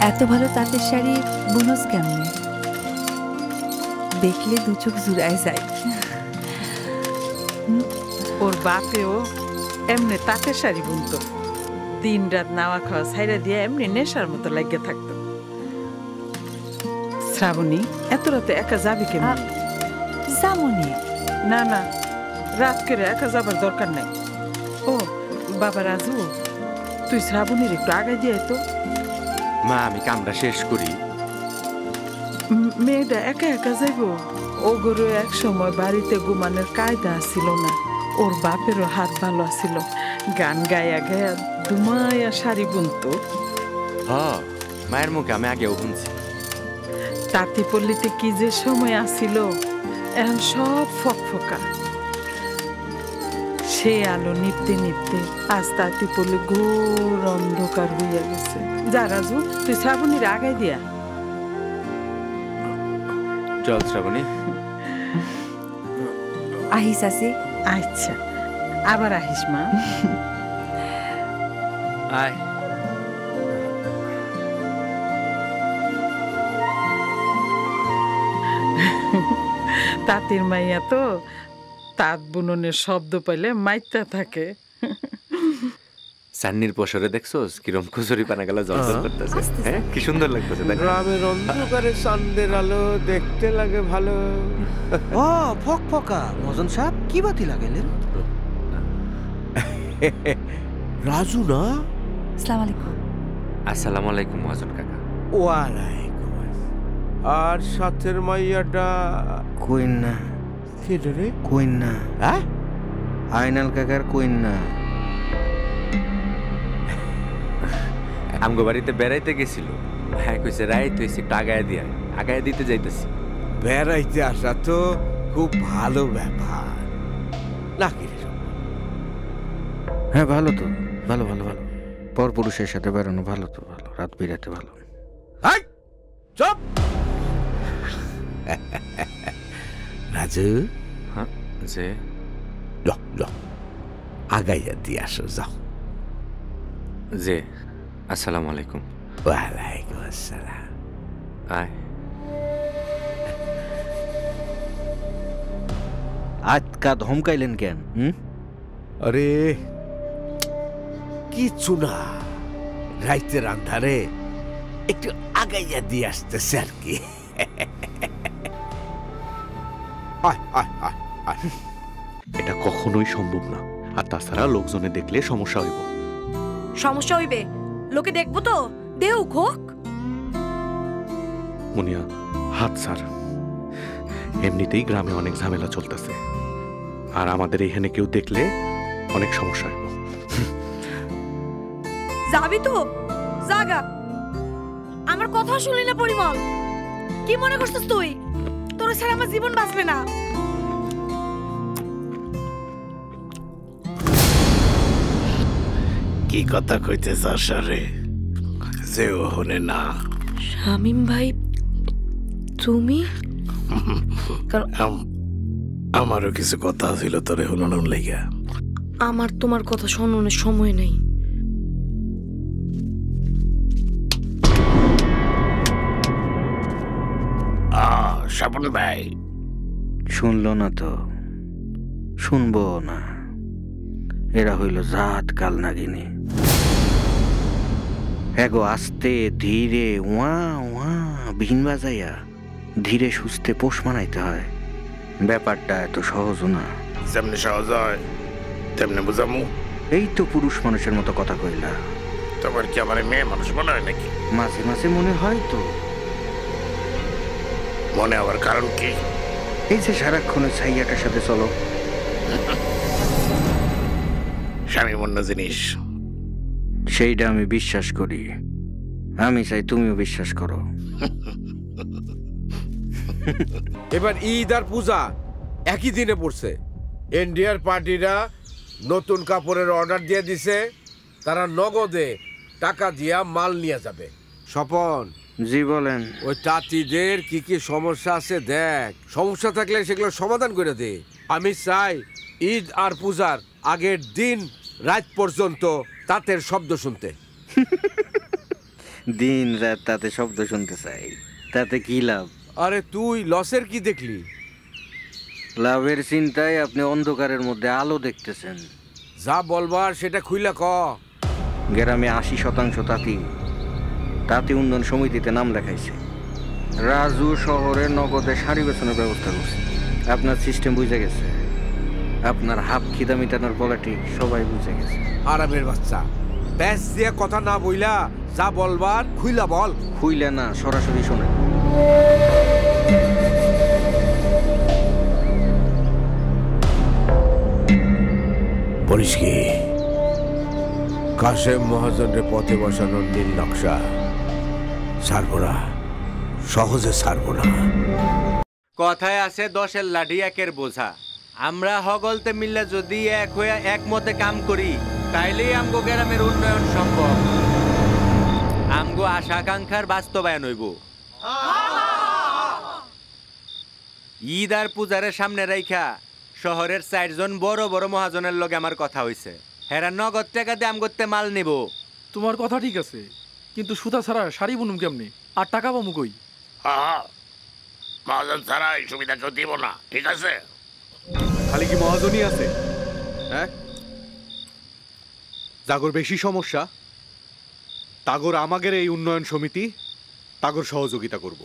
এত ভালো তাঁতের শাড়ি বুনস কেমনে? দেখলে দু চোখ জুড়ায় যায়। ওর বাপেও এমনি তাঁতের শাড়ি বুনতো। দিন রাত নাওয়া খাওয়া ছাইরা দিয়ে এমনি নেশার মতো লাগিয়ে থাকতো। শ্রাবণী, এত রাতে একা যাবি কেমন? জামনি না না, রাত করে একা যাবার দরকার নাই। ও বাবা রাজু, তুই শ্রাবণীর একটু আগে দিয়ে তো। মা, আমি কামটা শেষ করি। মেয়েটা একা একা যাইব? ও গরু এক সময় বাড়িতে ঘুমানোর কায়দা ছিল না। ওর বাপেরও হাত ভালো আছিল, গান গায়া গায়া দুমায়া শাড়ি বুনতো। মায়ের মুখে আমি আগেও শুনছি। তাঁতি পল্লীতে কি যে সময় আসিল, এখন সব ফকফকা। সে আলো নিপতে নিপতে আজ তাঁতি পল্লী ঘোর অন্ধকার হইয়া গেছে। যা রাজু, তুই শ্রাবণীর আগাই দিয়া। চল শ্রাবণী। আহিস আছে। আচ্ছা, আবার আহিস মা। আয়। তাঁতির মাইয়া তো তাঁত বুননের শব্দ পাইলে মাইতা থাকে। সান্নির পশরে দেখছোস কিরম খুচুরি পানা গেল জলজল করতেছে? হ্যাঁ, কি সুন্দর লাগতেছে। গ্রামের অন্ধকারে চাঁদের আলো দেখতে লাগে ভালো। ও ফকফকা মজন সাহেব, কি বাতি লাগাইলেন? রাজু না? আসসালামু আলাইকুম। আসসালামু আলাইকুম মহাজন কাকা। ওয়ালাইকুম আসসালাম। আর সাথের মাইয়াটা কইন না। কেটে রে? কইন না। হ্যাঁ, আইনাল কাকার কইন না। আমগো বাড়িতে বেড়াইতে গেছিল। হ্যাঁ, কইছে রাই তুই একটু আগায় দিতে যাইতেছি। বেড়াইতে আসা তো খুব ভালো ব্যাপার নাকি রে? হ্যাঁ ভালো তো, ভালো ভালো ভালো। পর পুরুষের সাথে বেড়ানো ভালো তো, ভালো। রাত বিরাতে ভালো। চুপ! রাজু, হ্যাঁ যে আগাইয়া দিয়ে আসো, যাও। যে আসসালামু আলাইকুম। ওয়ালাইকুম আসসালাম। আয়। আজকা ধমকাইলেন কেন? আরে কিছু না, রাইতের আন্ধারে একটু আগাইয়া দিয়ে আসতেছে আর কি। এটা কখনোই সম্ভব না। আর তাছাড়া লোকজনে দেখলে সমস্যা হইব। সমস্যা হইবে? লোকে দেখবো তো, দেউ হোক। মুনিয়া, হাত ছাড়। এমনিতেই গ্রামে অনেক ঝামেলা চলতেছে, আর আমাদের এখানে কেউ দেখলে অনেক সমস্যা হইব। যাবি তো জাগা। আমার কথা শুনলি না পরিমল? কি মনে করছিস তুই তোর ছাড়া আমার জীবন বাঁচবে না? কি কথা কইতেছ আশারে? যে ওহনে না। শামিম ভাই, তুমি? আমারও কিছু কথা ছিল তোরে হুনানোর লাইগা। আমার তোমার কথা শোনানোর সময় নেই। শ্রাবণ ভাই শুনলো না তো, শুনবো না। এরা হইল জাত কাল নাগিনী। এগো আস্তে ধীরে ওয়া ওয়া বিন বাজাইয়া ধীরে সুস্থে পোষ মানাইতে হয়। ব্যাপারটা এত সহজ না। যেমনি সহজ হয় তেমনি বুঝামু। এই তো পুরুষ মানুষের মতো কথা কইলা। তোমার কি আমার মেয়ে মানুষ মনে হয় নাকি? মাঝে মাঝে মনে হয় তো। মনে হওয়ার কারণ কি? এই যে সারাক্ষণের ছাইয়াটার সাথে চলো। স্বামী অন্য জিনিস, সেইটা আমি বিশ্বাস করি। আমি চাই তুমিও বিশ্বাস করো। এবার ঈদ আর পূজা একই দিনে পড়ছে। ইন্ডিয়ার পার্টিরা নতুন কাপড়ের অর্ডার দিয়ে দিছে, তারা নগদে টাকা দিয়া মাল নিয়ে যাবে। স্বপন, জি বলেন। ওই তাঁতিদের কি কি সমস্যা আছে দেখ, সমস্যা থাকলে সেগুলো সমাধান করে দে। আমি চাই ঈদ আর পূজার আগের দিন রাত পর্যন্ত তাঁতের শব্দ শুনতে। দিন রাত তাতে শব্দ শুনতে চাই, তাতে কি লাভ? আরে তুই লসের কি দেখলি? লাভের চিন্তায় আপনি অন্ধকারের মধ্যে আলো দেখতেছেন। যা বলবার সেটা খুইলা ক। গ্রামে 80% তাঁতি উন্নয়ন সমিতিতে নাম লেখাইছে। রাজু শহরে নগদে শাড়ি বেচনের ব্যবস্থা করছে। আপনার সিস্টেম বুঝে গেছে, আপনার হাফ খিদা মিটানোর পলিটিক সবাই বুঝে গেছে। আরামের বাচ্চা, ব্যাস দিয়ে কথা না বইলা যা বলবার খুইলা বল। খুইলে না, সরাসরি শোনেন। বলিস কি কাশেম মহাজনের পথে বসানোর নীল নকশা ছাড়বো না, সহজে ছাড়বো না। কথায় আছে 10-এর লাঠি 1-এর বোঝা। আমরা হগলতে মিললে যদি এক হয়ে একমতে কাম করি তাইলেই আমগো গ্রামের উন্নয়ন সম্ভব, আমগো আশা আকাঙ্ক্ষার বাস্তবায়ন হইব। ঈদ আর পূজারের সামনে রাইখা শহরের 4 জন বড় বড় মহাজনের লগে আমার কথা হইছে। হেরা নগদ টাকা দিয়ে আমগোতে মাল নিব। তোমার কথা ঠিক আছে, কিন্তু সুতা ছাড়া শাড়ি বুনুম কেমনি? আর টাকা পাবো কই? মহাজন ছাড়া এই সুবিধা কেউ দিব না, ঠিক আছে? খালি কি মহাজনই আছে? হ্যাঁ, জাগর বেশি সমস্যা, তাগর আমাদের এই উন্নয়ন সমিতি তাগর সহযোগিতা করব,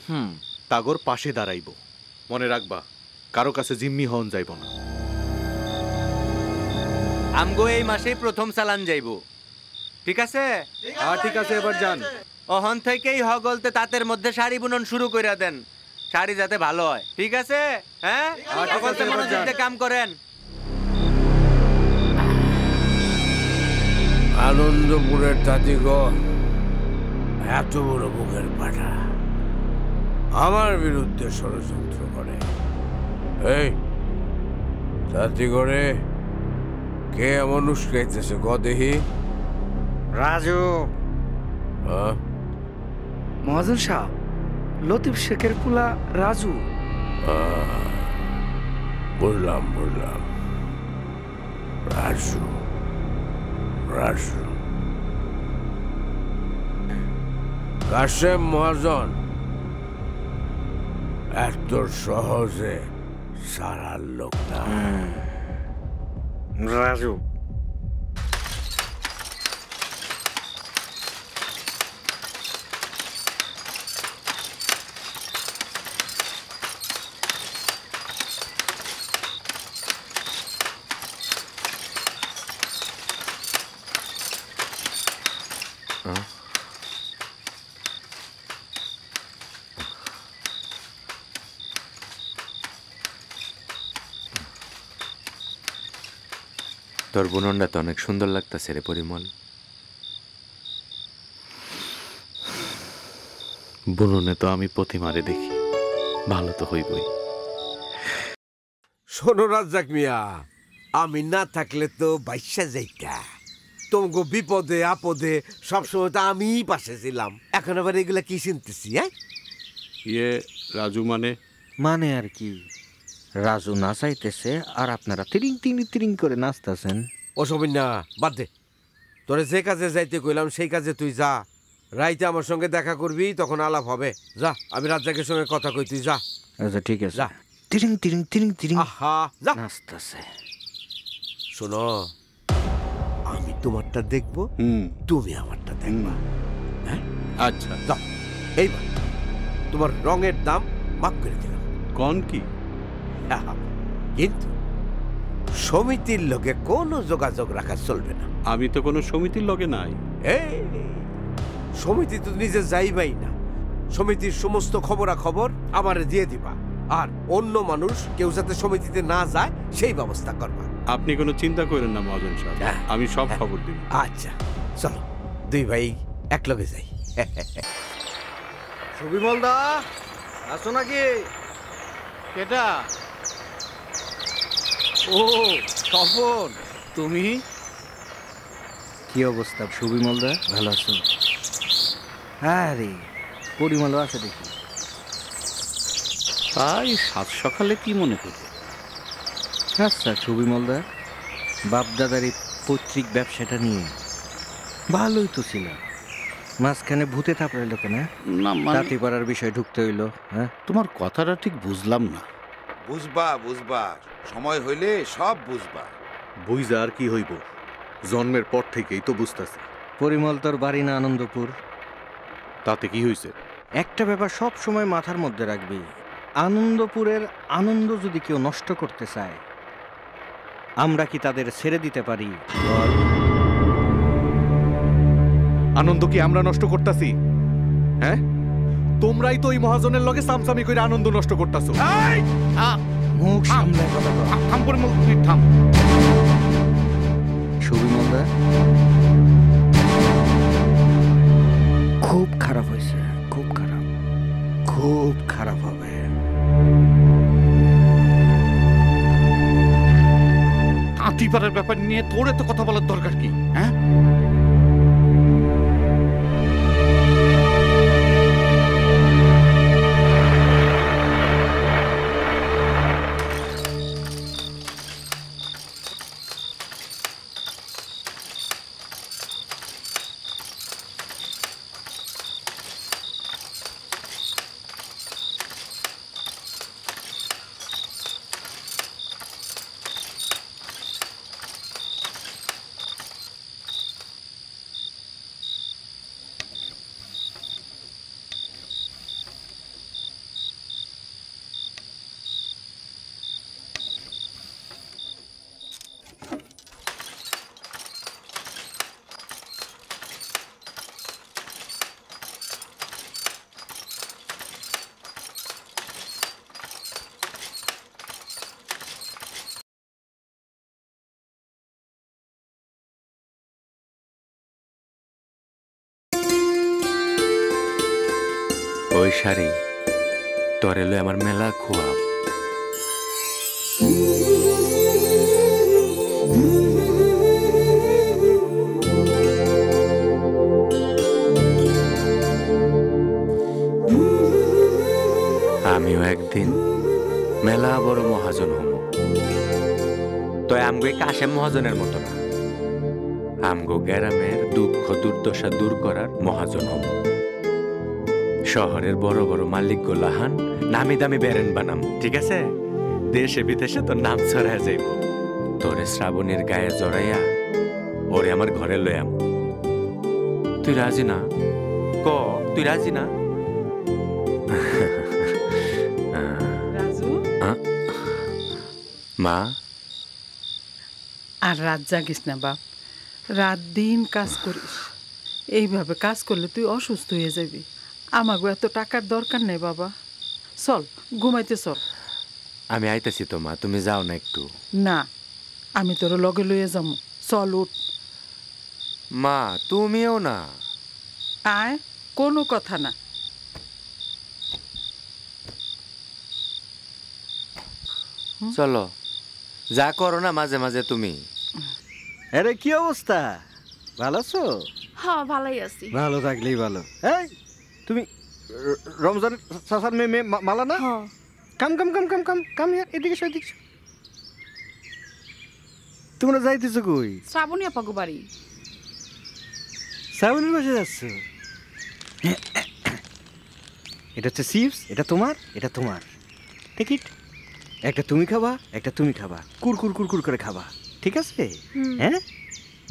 তাগর পাশে দাঁড়াইব। মনে রাখবা, কারো কাছে জিম্মি হন যাইব না। আমগো এই মাসেই প্রথম চালান যাইব, ঠিক আছে? ঠিক আছে, এবার যান। অহন থেকেই হগলতে তাঁতের মধ্যে শাড়ি বুনন শুরু করে দেন, শাড়ি যাতে ভালো হয়, ঠিক আছে? হ্যাঁ, হগলতে মনোযোগ দিয়ে কাম করেন। আনন্দপুরের তাঁতিগণ এত বড় বুকের পাঠা আমার বিরুদ্ধে ষড়যন্ত্র করে। এই তাঁতিগড়ে কে এমন উস্কাইতেছে গদেহি? রাজু। মহাজন শাহ, লতিফ শেখের কুলা রাজু। বুঝলাম বুঝলাম, রাজু রাজু। কাশেম মহাজন এত সহজে সারার লোক না। রাজু তোর বুননটা তো অনেক সুন্দর লাগতেছে রে পরিমল। বুননে তো আমি প্রতিমারে দেখি, ভালো তো হইবই। শোনো রাজ্জাক মিয়া, আমি না থাকলে তো বাইশা যাইতা। তোমাকে বিপদে আপদে সবসময় তো আমিই পাশে ছিলাম। এখন আবার এগুলা কি চিনতেছি? হ্যাঁ, রাজু মানে আর কি? রাজু নাচাইতেছে আর আপনারা তিরিং তিরিং তিরিং করে নাচতেছেন। ওসব না, বাদ দে। তোরে যে কাজে যাইতে কইলাম সেই কাজে তুই যা। রাইতে আমার সঙ্গে দেখা করবি, তখন আলাপ হবে। যা, আমি রাজ্জাকের সঙ্গে কথা কই, তুই যা। আচ্ছা ঠিক আছে, যা। তিরিং তিরিং তিরিং তিরিং আহা, যা। নাচতেছে। শোনো, আমি তোমারটা দেখবো, তুমি আমারটা দেখবা। হ্যাঁ, আচ্ছা যাও। এইবার তোমার রঙের দাম মাফ করে দিলাম। কোন কি? কিন্তু সমিতির লগে কোনো যোগাযোগ রাখা চলবে না। আমি তো কোনো সমিতির লগে নাই। এই সমিতি তো নিজে যাইবাই না। সমিতির সমস্ত খবরাখবর আমারে দিয়ে দিবা, আর অন্য মানুষ কেউ যাতে সমিতিতে না যায় সেই ব্যবস্থা করবা। আপনি কোনো চিন্তা করেন না মহাজন সাহেব, আমি সব খবর দিব। আচ্ছা চলো, দুই ভাই এক লগে যাই। সুবিমল দা আসো নাকি? কেটা? ও তপন, তুমি? কি অবস্থা সুবিমল দা, ভালো আছো? আরে পরিমলও আছে দেখি। তাই সাত সকালে কি মনে করবে? আচ্ছা সুবিমল দা, বাপদাদার এই পৈতৃক ব্যবসাটা নিয়ে ভালোই তো ছিল, মাঝখানে ভূতে থাপড়াইলো কেন? না তাঁতিপাড়ার বিষয় ঢুকতে হইলো, হ্যাঁ? তোমার কথাটা ঠিক বুঝলাম না। বুঝবা সময় হইলে সব বুঝবা। বুঝা আর কি হইব, জন্মের পর থেকেই তো বুঝতেছি। পরিমল তোর বাড়ি না আনন্দপুর? তাতে কি হয়েছে? একটা ব্যাপার সব সময় মাথার মধ্যে রাখবি, আনন্দপুরের আনন্দ যদি কেউ নষ্ট করতে চায়, আমরা কি তাদের ছেড়ে দিতে পারি? আনন্দ কি আমরা নষ্ট করতেছি? হ্যাঁ, তোমরাই তো ওই মহাজনের লগে সামসামি করে আনন্দ নষ্ট করতেছো। মুখ সামলে কথা বল। থাম পরিমল, তুই থাম। সুবিমলদা, খুব খারাপ হয়েছে, খুব খারাপ, খুব খারাপ হবে। তাঁতিপাড়ার ব্যাপার নিয়ে তোর এত কথা বলার দরকার কি? হ্যাঁ, ওই শাড়ি তোরে লই আমার মেলা খুয়াব। আমিও একদিন মেলা বড় মহাজন হব। তো আমগো কাশেম মহাজনের মতো না, আমগো গ্রামের দুঃখ দুর্দশা দূর করার মহাজন হব। শহরের বড় বড় মালিক গোলাহান নামি দামি বেরেন বানাম, ঠিক আছে? দেশে বিদেশে তোর নাম ছড়ায় যাইব। তোরে শ্রাবণীর গায়ে জড়াইয়া ওরে আমার ঘরে লয়াম। তুই রাজি না? ক, তুই রাজি না? রাজু, মা, আর রাত জাগিস না বাপ, রাত দিন কাজ করিস। এইভাবে কাজ করলে তুই অসুস্থ হয়ে যাবি। আমাগো এত টাকার দরকার নেই বাবা, চল ঘুমাইতে চল। আমি আইতেছি তো মা, তুমি যাও না একটু। না, আমি তোর লগে লইয়া যাবো, চল উঠ। মা তুমিও না। আয়, কোনো কথা না। চলো, যা করো না মাঝে মাঝে তুমি। আরে কি অবস্থা, ভালো আছো? হ্যাঁ, ভালোই আছি। ভালো থাকলেই ভালো। এই তুমি রমজান চাচার মেয়ে মালা না? হ্যাঁ। কাম কাম কাম কাম কাম কাম ইয়ার, এদিকে এসো, এদিকে এসো। তোমরা যাইতেছো কই? শ্রাবণী আপাগো বাড়ি। শ্রাবণীর বাসে যাচ্ছ? এটা হচ্ছে চিপস, এটা তোমার, এটা তোমার। টিকিট একটা তুমি খাবা, একটা তুমি খাবা, কুরকুর কুরকুর করে খাবা, ঠিক আছে? হ্যাঁ,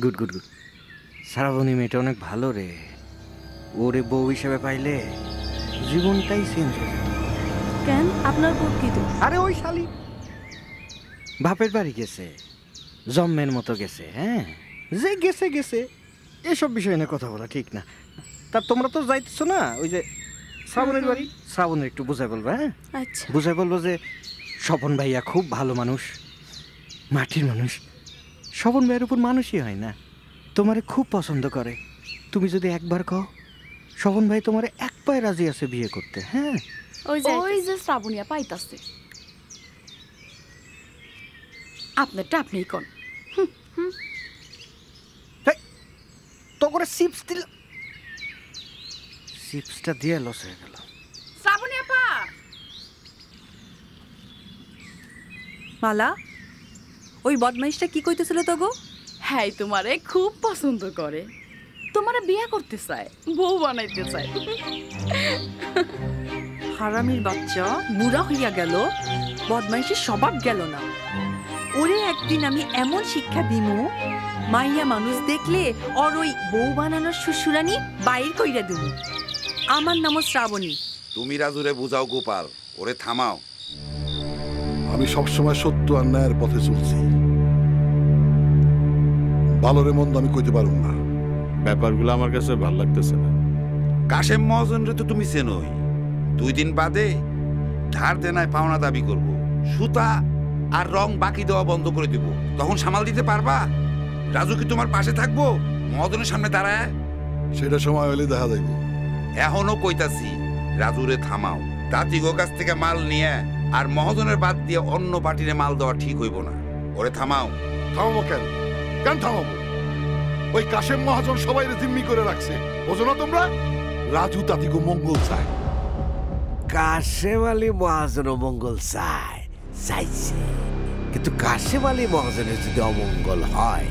গুড গুড গুড। শ্রাবণী মেয়েটা অনেক ভালো রে, ওরে বউ হিসেবে পাইলে জীবনটাই চেঞ্জ হয়ে যাবে। কেন, আপনার বোন কি তো? আরে ওই শালি বাপের বাড়ি গেছে, জম্মের মতো গেছে। হ্যাঁ, যে গেছে গেছে, এসব বিষয় নিয়ে কথা বলা ঠিক না। তা তোমরা তো যাইতেছো না ওই যে শ্রাবণের বাড়ি? শ্রাবণের একটু বুঝাই বলবো। হ্যাঁ, আচ্ছা, বুঝাই বলবো যে স্বপন ভাইয়া খুব ভালো মানুষ, মাটির মানুষ। স্বপন ভাইয়ের উপর মানুষই হয় না, তোমারে খুব পছন্দ করে। তুমি যদি একবার কও, স্বপন ভাই তোমারে এক পায়ে রাজি আছে বিয়ে করতে। হ্যাঁ, ওই যে শ্রাবণী আপা আইতাছে। আপনারটা আপনিই কোন। তো করে চিপস দিল, চিপসটা দিয়ে লস হয়ে গেল। শ্রাবণী আপা, মালা, ওই বদমাইশটা কি কইতেছিল তো গো? হ্যাঁ তোমারে খুব পছন্দ করে। তোমারে বিয়ে করতে চায়, বউ বানাইতে চায়। হারামির বাচ্চা বুড়া হইয়া গেল, বদমাইশের স্বভাব গেল না। ওরে একদিন আমি এমন শিক্ষা দিমু, মাইয়া মানুষ দেখলে ওর ওই বউ বানানোর শ্বশুরানি বাইর কইরা দিমু। আমার নামও শ্রাবণী। তুমি রাজুরে বুঝাও গোপাল, ওরে থামাও। আমি সবসময় সত্য আর ন্যায়ের পথে চলছি, ভালোরে মন্দ আমি কইতে পারুম না। ব্যাপারগুলো আমার কাছে ভাল লাগতেছে না। কাশেম মহাজনরে তো তুমি চেনোই। 2 দিন বাদে ধার দেনায় পাওনা দাবি করব, সুতা আর রং বাকি দেওয়া বন্ধ করে দিব। তখন সামাল দিতে পারবা? রাজু কি তোমার পাশে থাকবো মহাজনের সামনে দাঁড়ায়? সেটা সময় হলে দেখা যাইব। এখনো কইতাছি, রাজুরে থামাও। তাঁতিগো কাছ থেকে মাল নিয়ে আর মহাজনের বাদ দিয়ে অন্য পার্টিরে মাল দেওয়া ঠিক হইব না। ওরে থামাও। থামাবো কেন? কেন থামাবো? ওই কাশেম মহাজন সবাই জিম্মি করে রাখছে, বোঝো না তোমরা? রাজু তাঁতিগো মঙ্গল চায়। কাশেম আলী মহাজন মঙ্গল চাইছে, কিন্তু কাশেম আলী মহাজনের যদি অমঙ্গল হয়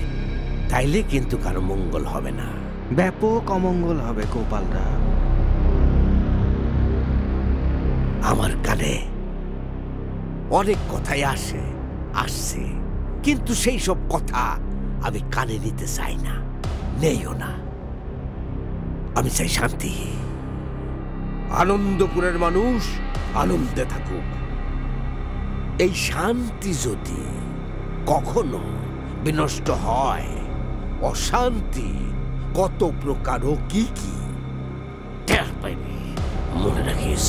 তাইলে কিন্তু কারো মঙ্গল হবে না, ব্যাপক অমঙ্গল হবে গোপালদা। আমার কানে অনেক কথাই আসছে, কিন্তু সেই সব কথা আমি কানে নিতে চাই না, নেইও না। আমি চাই শান্তি। আনন্দপুরের মানুষ আনন্দে থাকুক। এই শান্তি যদি কখনো বিনষ্ট হয়, অশান্তি কত প্রকার ও কি টের পাইবি, মনে রাখিস।